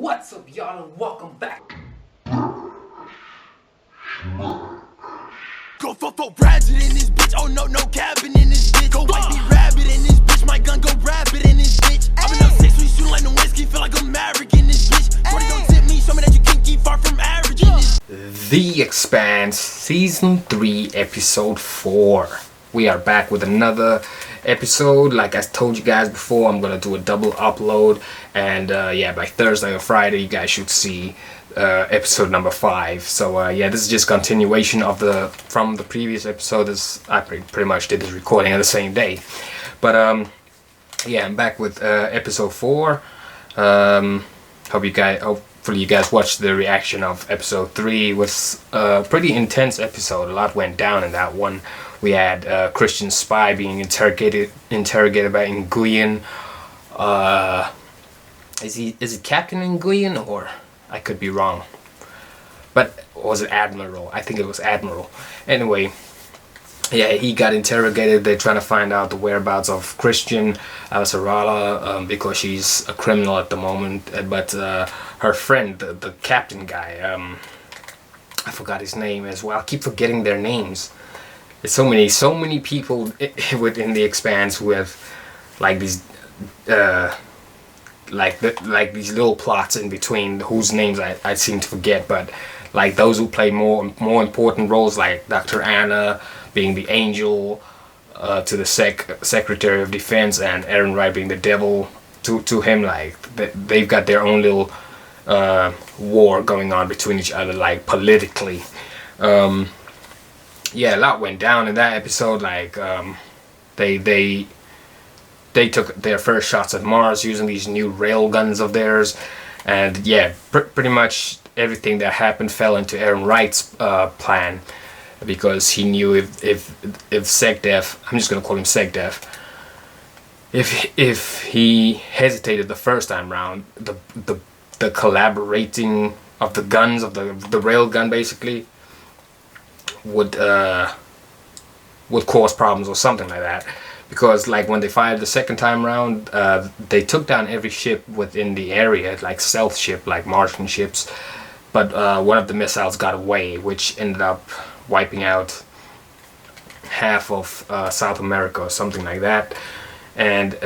What's up, y'all, and welcome back. Go for rabbit in this bitch. Oh no, no cabin in this bitch. Go white be rabbit in this bitch. My gun go rabbit in this bitch. I've been up 6 weeks shooting like no whiskey. Feel like I'm maverick in this bitch. 40 don't tip me. Show me that you can keep far from average in this. The Expanse Season 3 Episode 4. We are back with another episode. Like I told you guys before, I'm gonna do a double upload, and yeah, by Thursday or Friday you guys should see episode number 5. So yeah, this is just continuation of from the previous episode. I pretty much did this recording on the same day, but yeah, I'm back with episode 4. Hopefully you guys watched the reaction of episode 3. It was a pretty intense episode. A lot went down in that one. We had Christian spy being interrogated by Nguyen. Is it Captain Nguyen, or I could be wrong? But was it Admiral? I think it was Admiral. Anyway, yeah, he got interrogated. They're trying to find out the whereabouts of Christian Sarala because she's a criminal at the moment. But her friend, the captain guy, I forgot his name as well. I keep forgetting their names. There's so many people within the Expanse who have like these like these little plots in between whose names I seem to forget, but like those who play more important roles, like Dr. Anna being the angel to the Secretary of Defense, and Aaron Wright being the devil to him. Like they've got their own little war going on between each other, like politically. Yeah, a lot went down in that episode. Like they took their first shots at Mars using these new rail guns of theirs, and yeah, pretty much everything that happened fell into Aaron Wright's plan, because he knew if SecDef, I'm just gonna call him SecDef, if he hesitated the first time round, the collaborating of the guns of the rail gun basically would cause problems or something like that. Because like when they fired the second time round, they took down every ship within the area, like stealth ship, like Martian ships, but one of the missiles got away, which ended up wiping out half of South America or something like that. And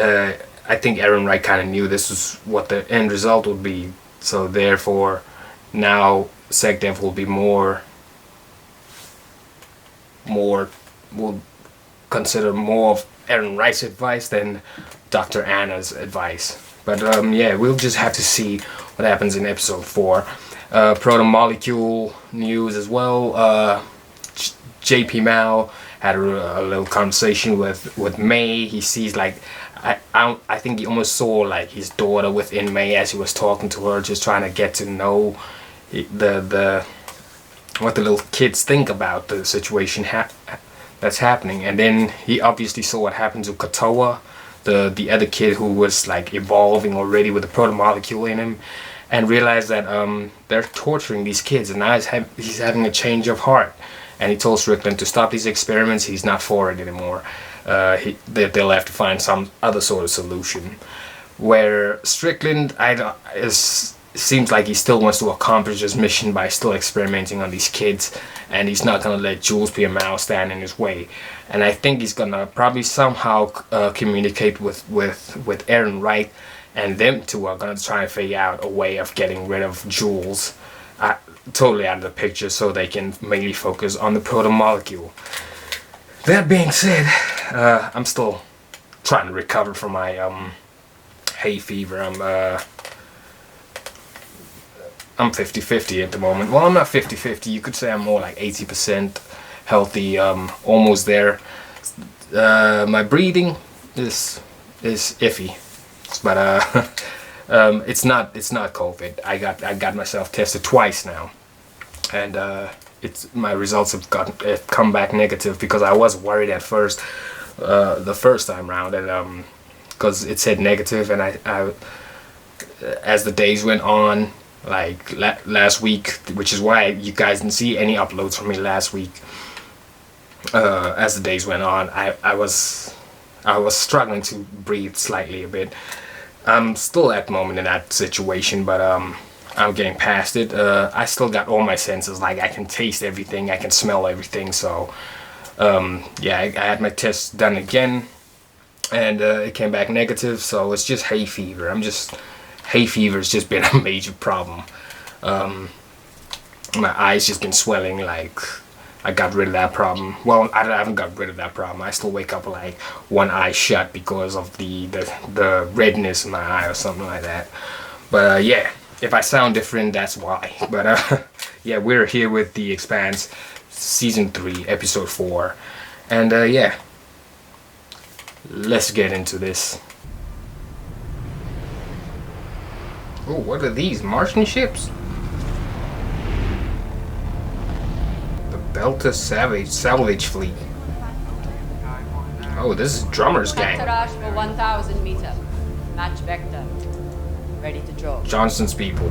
I think Aaron Wright kind of knew this was what the end result would be, so therefore now SecDef will be will consider more of Aaron Wright's advice than Dr. Anna's advice. But yeah, we'll just have to see what happens in episode 4. Proto-molecule news as well. JP Mao had a little conversation with May. He sees like I think he almost saw like his daughter within May as he was talking to her, just trying to get to know what the little kids think about the situation that's happening. And then he obviously saw what happened to Katoa, the other kid who was like evolving already with the proto-molecule in him, and realized that they're torturing these kids, and now he's having a change of heart. And he told Strickland to stop these experiments. He's not for it anymore. They'll have to find some other sort of solution. Where Strickland seems like he still wants to accomplish his mission by still experimenting on these kids, and he's not gonna let Jule-Pierre stand in his way. And I think he's gonna probably somehow communicate with Aaron Wright, and them two are gonna try and figure out a way of getting rid of Jules totally out of the picture, so they can mainly focus on the proto-molecule. That being said, I'm still trying to recover from my hay fever. I'm 50-50 at the moment. Well, I'm not 50-50. You could say I'm more like 80% healthy, almost there. My breathing is iffy, but it's not COVID. I got myself tested twice now, and my results have come back negative, because I was worried at first, the first time round, and because it said negative, and I as the days went on, like last week, which is why you guys didn't see any uploads from me last week. As the days went on, I was struggling to breathe slightly a bit. I'm still at the moment in that situation, but I'm getting past it. I still got all my senses. Like, I can taste everything, I can smell everything. So, yeah, I had my test done again, and it came back negative. So it's just hay fever. Hay fever's just been a major problem. My eyes just been swelling. Like, I got rid of that problem. Well, I haven't got rid of that problem. I still wake up like one eye shut because of the redness in my eye or something like that. But yeah, if I sound different, that's why. But yeah, we're here with The Expanse, Season 3, Episode 4. And yeah, let's get into this. Oh, what are these? Martian ships? The Belta Salvage Fleet. Oh, this is Drummer's gang. Taraj for 1,000 meter. Match vector. Ready to draw. Johnson's people.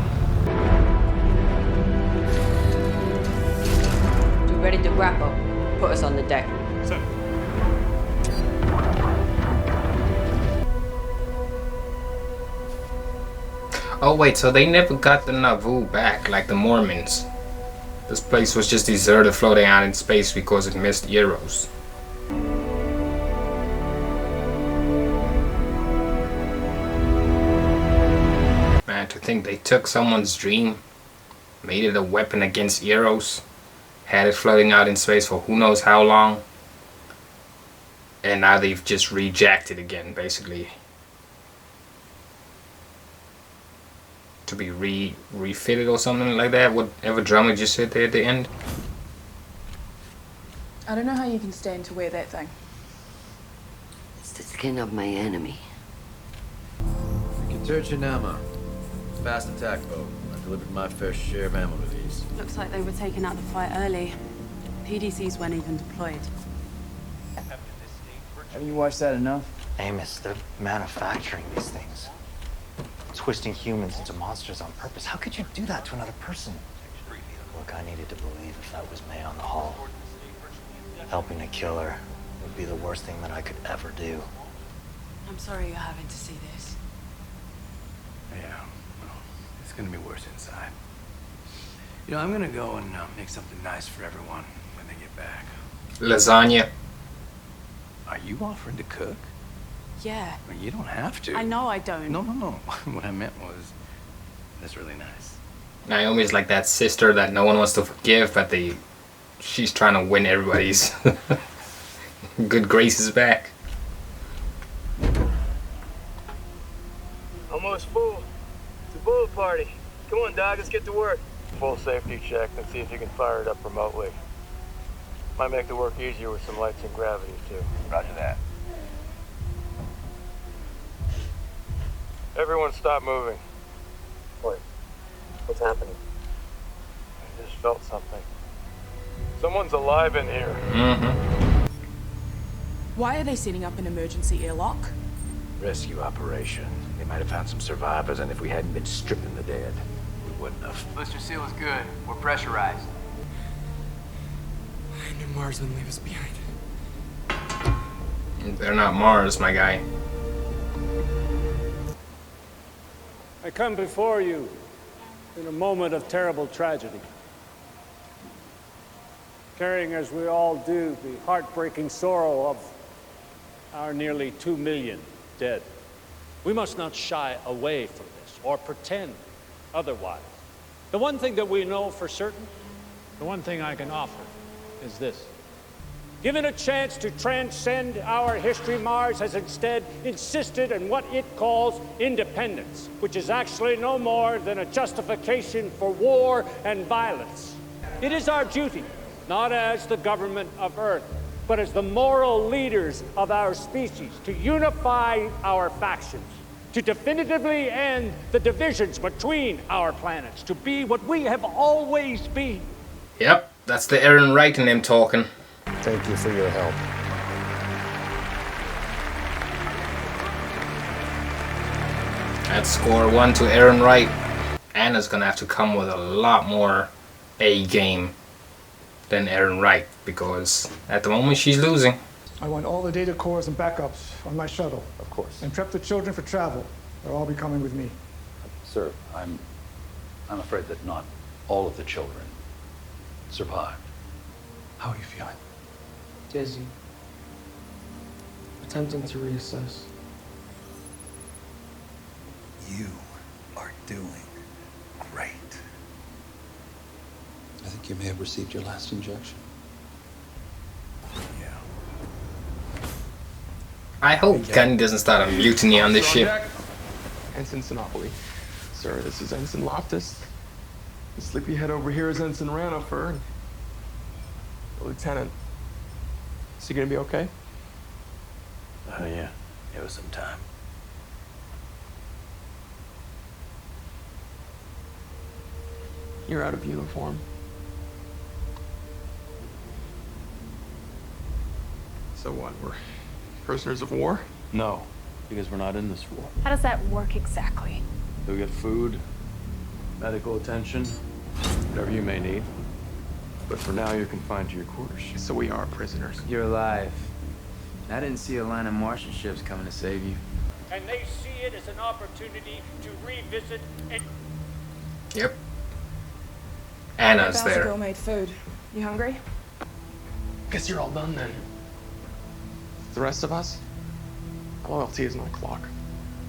You ready to wrap up? Put us on the deck. Sir. Oh wait, so they never got the Nauvoo back like the Mormons. This place was just deserted, floating out in space because it missed Eros. Man, to think they took someone's dream, made it a weapon against Eros, had it floating out in space for who knows how long, and now they've just rejacked it again, basically. To be refitted or something like that, whatever drummer just said there at the end. I don't know how you can stand to wear that thing. It's the skin of my enemy. Nama. Fast attack boat. I delivered my fair share of ammo to these. Looks like they were taking out the fight early. PDCs weren't even deployed. Haven't you watched that enough? Amos, they're manufacturing these things. Twisting humans into monsters on purpose. How could you do that to another person? Look, I needed to believe if that was May on the hull. Helping a killer would be the worst thing that I could ever do. I'm sorry you're having to see this. Yeah, well, it's gonna be worse inside. You know, I'm gonna go and make something nice for everyone when they get back. Lasagna. Are you offering to cook? Yeah. Well, you don't have to. I know I don't. No. What I meant was, that's really nice. Naomi's like that sister that no one wants to forgive, but she's trying to win everybody's good graces back. Almost full. It's a bullet party. Come on, dog, let's get to work. Full safety check and see if you can fire it up remotely. Might make the work easier with some lights and gravity, too. Roger that. Everyone stop moving. Wait, what's happening? I just felt something. Someone's alive in here. Mm-hmm. Why are they setting up an emergency airlock? Rescue operation. They might have found some survivors, and if we hadn't been stripping the dead, we wouldn't have. Blister seal is good. We're pressurized. I knew Mars wouldn't leave us behind. They're not Mars, my guy. I come before you in a moment of terrible tragedy, carrying, as we all do, the heartbreaking sorrow of our nearly 2 million dead. We must not shy away from this or pretend otherwise. The one thing that we know for certain, the one thing I can offer is this. Given a chance to transcend our history, Mars has instead insisted on what it calls independence, which is actually no more than a justification for war and violence. It is our duty, not as the government of Earth, but as the moral leaders of our species, to unify our factions, to definitively end the divisions between our planets, to be what we have always been. Yep, that's the Aaron Wright in them talking. Thank you for your help. That's score 1 to Aaron Wright. Anna's gonna have to come with a lot more A game than Aaron Wright, because at the moment she's losing. I want all the data cores and backups on my shuttle. Of course. And prep the children for travel. They'll all be coming with me. Sir, I'm I'm afraid that not all of the children survived. How are you feeling? Dizzy. Attempting to reassess. You are doing great. I think you may have received your last injection. Yeah. I hope Gunny doesn't start a mutiny on this ship. Ensign Sinopoli. Sir, this is Ensign Loftus. The sleepyhead over here is Ensign Ranifer. The lieutenant. Is he gonna be okay? Oh, yeah. Give us some time. You're out of uniform. So what, we're prisoners of war? No, because we're not in this war. How does that work exactly? You'll get food, medical attention, whatever you may need. But for now, you're confined to your quarters. So we are prisoners. You're alive. I didn't see a line of Martian ships coming to save you. And they see it as an opportunity to revisit and... Yep. Anna's there. Girl-made food. You hungry? Guess you're all done then. The rest of us? Loyalty isn't a clock.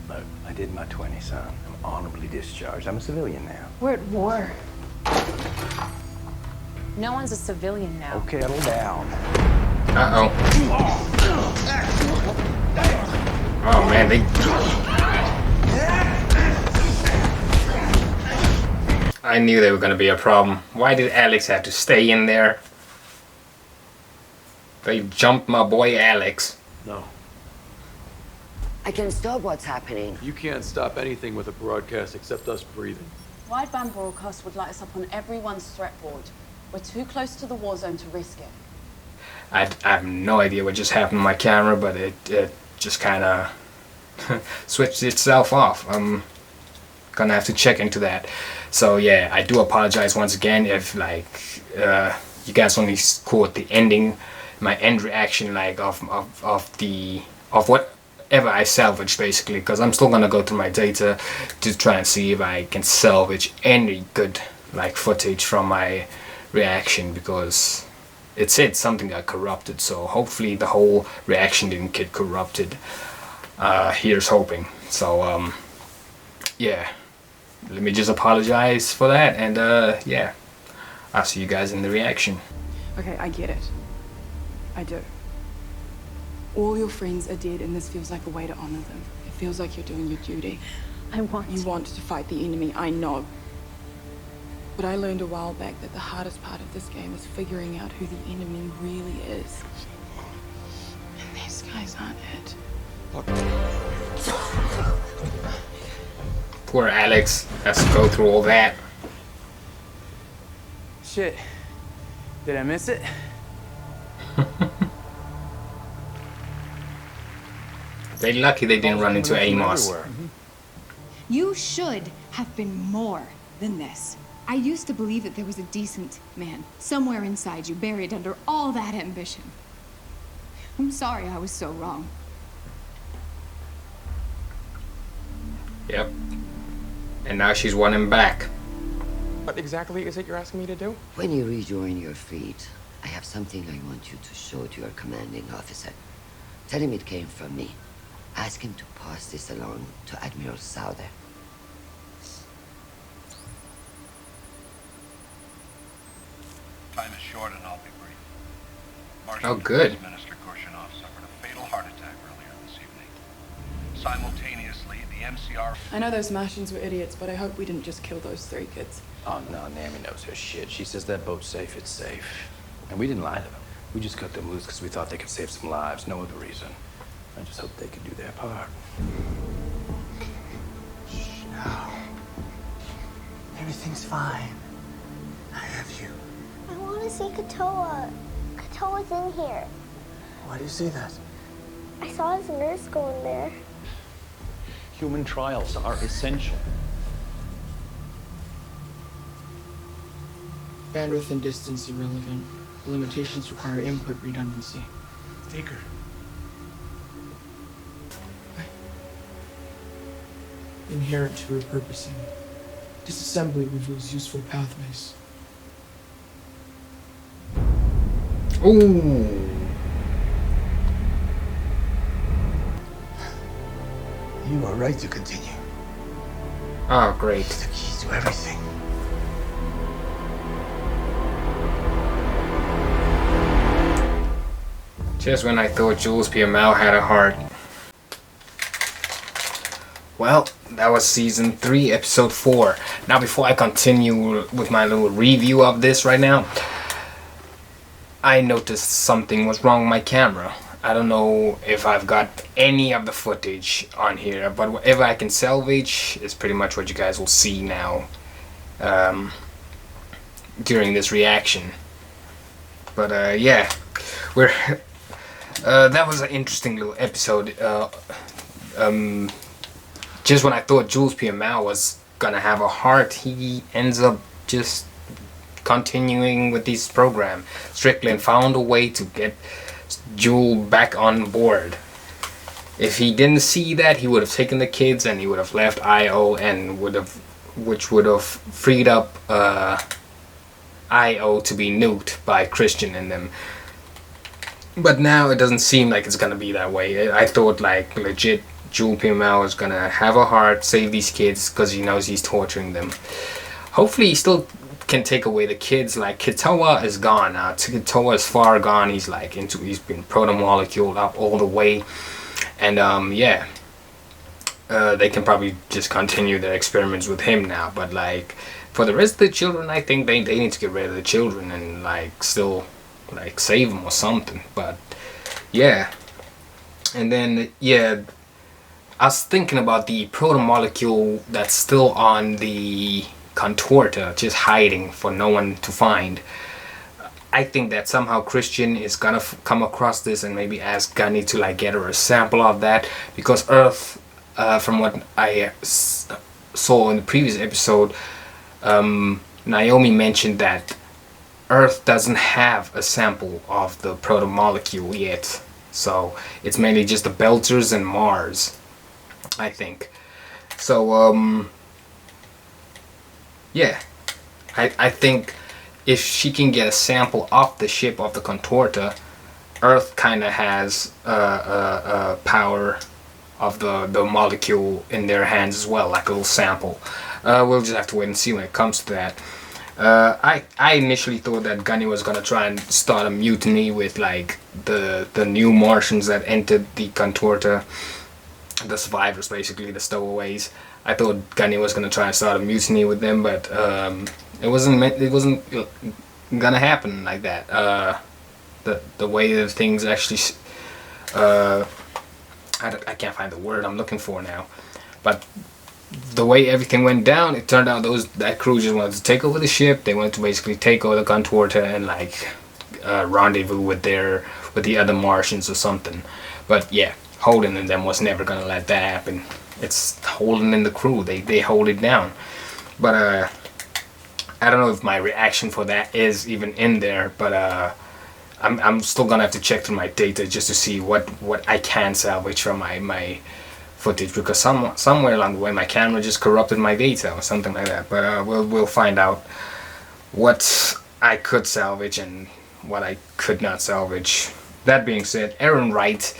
Look, I did my 20, son. I'm honorably discharged. I'm a civilian now. We're at war. No one's a civilian now. Okay, settle down. Uh-oh. Oh, man, I knew they were gonna be a problem. Why did Alex have to stay in there? They jumped my boy Alex. No. I can stop what's happening. You can't stop anything with a broadcast except us breathing. Wideband broadcast would light us up on everyone's threat board. We're too close to the war zone to risk it. I have no idea what just happened to my camera, but it just kind of switched itself off. I'm gonna have to check into that. So yeah, I do apologize once again if like you guys only caught the ending, my end reaction like of whatever I salvaged basically, because I'm still gonna go through my data to try and see if I can salvage any good like footage from my reaction, because it said something got corrupted, so hopefully the whole reaction didn't get corrupted. Here's hoping. So yeah, let me just apologize for that, and yeah, I'll see you guys in the reaction. Okay, I get it. I do. All your friends are dead, and this feels like a way to honor them. It feels like you're doing your duty. You want to fight the enemy, I know. But I learned a while back that the hardest part of this game is figuring out who the enemy really is. And these guys aren't it. Poor Alex has to go through all that. Shit. Did I miss it? They're lucky they didn't run into Amos. You should have been more than this. I used to believe that there was a decent man somewhere inside you, buried under all that ambition. I'm sorry I was so wrong. Yep. And now she's won him back. What exactly is it you're asking me to do? When you rejoin your fleet, I have something I want you to show to your commanding officer. Tell him it came from me. Ask him to pass this along to Admiral Souther. Time is short and I'll be brief. Oh, good. Minister Korshunov suffered a fatal heart attack earlier this evening. Simultaneously, the MCR... I know those Martians were idiots, but I hope we didn't just kill those 3 kids. Oh, no, Nami knows her shit. She says that boat's safe, it's safe. And we didn't lie to them. We just cut them loose because we thought they could save some lives. No other reason. I just hope they could do their part. Shh, now. Everything's fine. I have you. I want to see Katoa. Katoa's in here. Why do you say that? I saw his nurse go in there. Human trials are essential. Bandwidth and distance irrelevant. The limitations require input redundancy. Take her. Inherent to repurposing. Disassembly reveals useful pathways. Ooh. You are right to continue. Oh, great. It's the key to everything. Just when I thought Jule-Pierre had a heart. Well, that was season 3, episode 4. Now, before I continue with my little review of this right now, I noticed something was wrong with my camera. I don't know if I've got any of the footage on here, but whatever I can salvage is pretty much what you guys will see now during this reaction. But yeah, we're that was an interesting little episode. Just when I thought Jule-Pierre was gonna have a heart, he ends up just continuing with this program. Strickland found a way to get Jule back on board. If he didn't see that, he would have taken the kids and he would have left IO, and which would have freed up IO to be nuked by Christian and them. But now it doesn't seem like it's gonna be that way. I thought like legit Jule-Pierre was gonna have a heart, save these kids because he knows he's torturing them. Hopefully he still can take away the kids. Like Katoa is gone now. Katoa is far gone. He's been proto-moleculed up all the way, and yeah, they can probably just continue their experiments with him now. But like for the rest of the children, I think they need to get rid of the children and like still like save them or something. But yeah, and then yeah, I was thinking about the proto-molecule that's still on the contorta, just hiding for no one to find. I think that somehow Christian is gonna come across this and maybe ask Gunny to like get her a sample of that, because Earth, from what I saw in the previous episode, Naomi mentioned that Earth doesn't have a sample of the proto-molecule yet, so it's mainly just the Belters and Mars, I think. So yeah, I think if she can get a sample off the ship of the Contorta, Earth kind of has power of the molecule in their hands as well, like a little sample. We'll just have to wait and see when it comes to that. I initially thought that Gunny was gonna try and start a mutiny with like the new Martians that entered the Contorta, the survivors, basically the stowaways. I thought Gunny was gonna try and start a mutiny with them, but it wasn't gonna happen like that. The way that things actually I can't find the word I'm looking for now, but the way everything went down, it turned out that crew just wanted to take over the ship. They wanted to basically take over the Contorta and like rendezvous with the other Martians or something. But yeah, Holden and them was never gonna let that happen. It's Holden and the crew. They hold it down. But I don't know if my reaction for that is even in there. But I'm still gonna have to check through my data just to see what I can salvage from my footage, because somewhere along the way my camera just corrupted my data or something like that. But we'll find out what I could salvage and what I could not salvage. That being said, Aaron Wright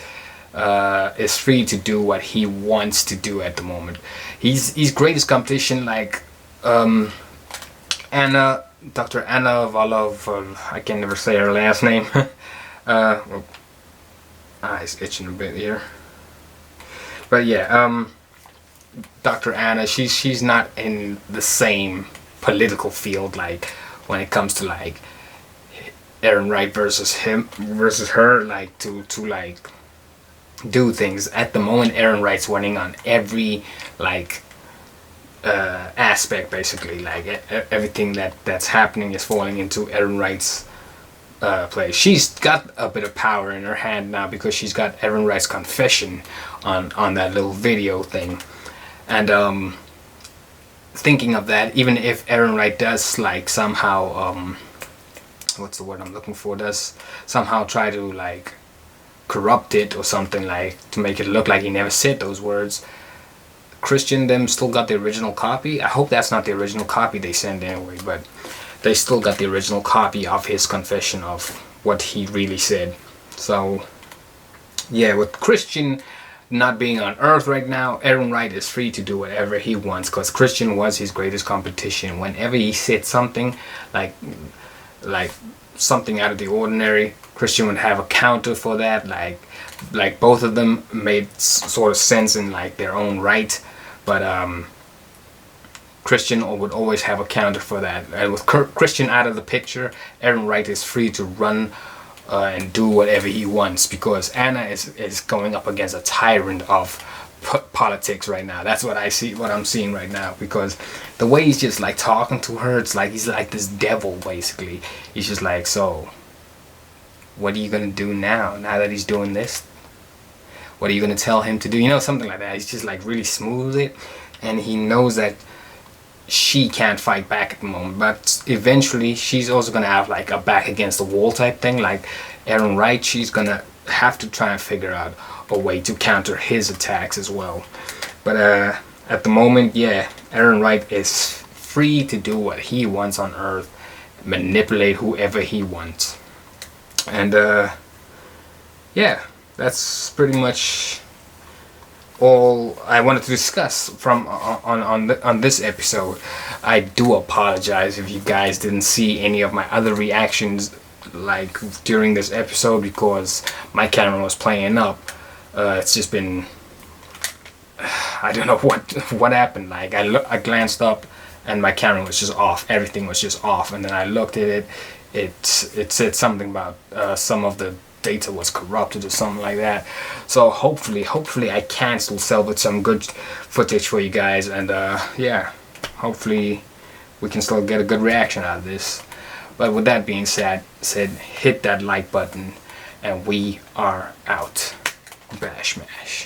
is free to do what he wants to do at the moment. He's greatest competition, like Anna, Dr. Anna Valov, I can never say her last name. It's itching a bit here. But yeah, Dr. Anna, she's not in the same political field, like when it comes to like Aaron Wright versus her, like to like do things. At the moment, Aaron Wright's winning on every like aspect, basically. Like everything that's happening is falling into Aaron Wright's place. She's got a bit of power in her hand now because she's got Aaron Wright's confession on that little video thing. And thinking of that, even if Aaron Wright does like somehow what's the word I'm looking for, does somehow try to like corrupt it or something, like to make it look like he never said those words, Christian them still got the original copy. I hope that's not the original copy they sent anyway, but they still got the original copy of his confession of what he really said. So yeah, with Christian not being on Earth right now, Aaron Wright is free to do whatever he wants, because Christian was his greatest competition. Whenever he said something like something out of the ordinary, Christian would have a counter for that. Like both of them made sort of sense in like their own right, but Christian would always have a counter for that. And with Christian out of the picture, Aaron Wright is free to run and do whatever he wants, because Anna is going up against a tyrant of politics right now. That's what I'm seeing right now, because the way he's just like talking to her, it's like he's like this devil basically. He's just like, so what are you gonna do now that he's doing this? What are you gonna tell him to do? You know, something like that. He's just like really smooth it, and he knows that she can't fight back at the moment, but eventually she's also gonna have like a back against the wall type thing, like Aaron Wright. She's gonna have to try and figure out a way to counter his attacks as well. But at the moment, yeah, Aaron Wright is free to do what he wants on Earth, manipulate whoever he wants. And yeah, that's pretty much all I wanted to discuss from on this episode. I do apologize if you guys didn't see any of my other reactions like during this episode, because my camera was playing up. It's just been, I don't know what happened. Like I glanced up and my camera was just off. Everything was just off, and then I looked at it. It said something about some of the data was corrupted or something like that. So hopefully I can still salvage some good footage for you guys, and yeah, hopefully we can still get a good reaction out of this. But with that being said, hit that like button, and we are out. Bash Mash.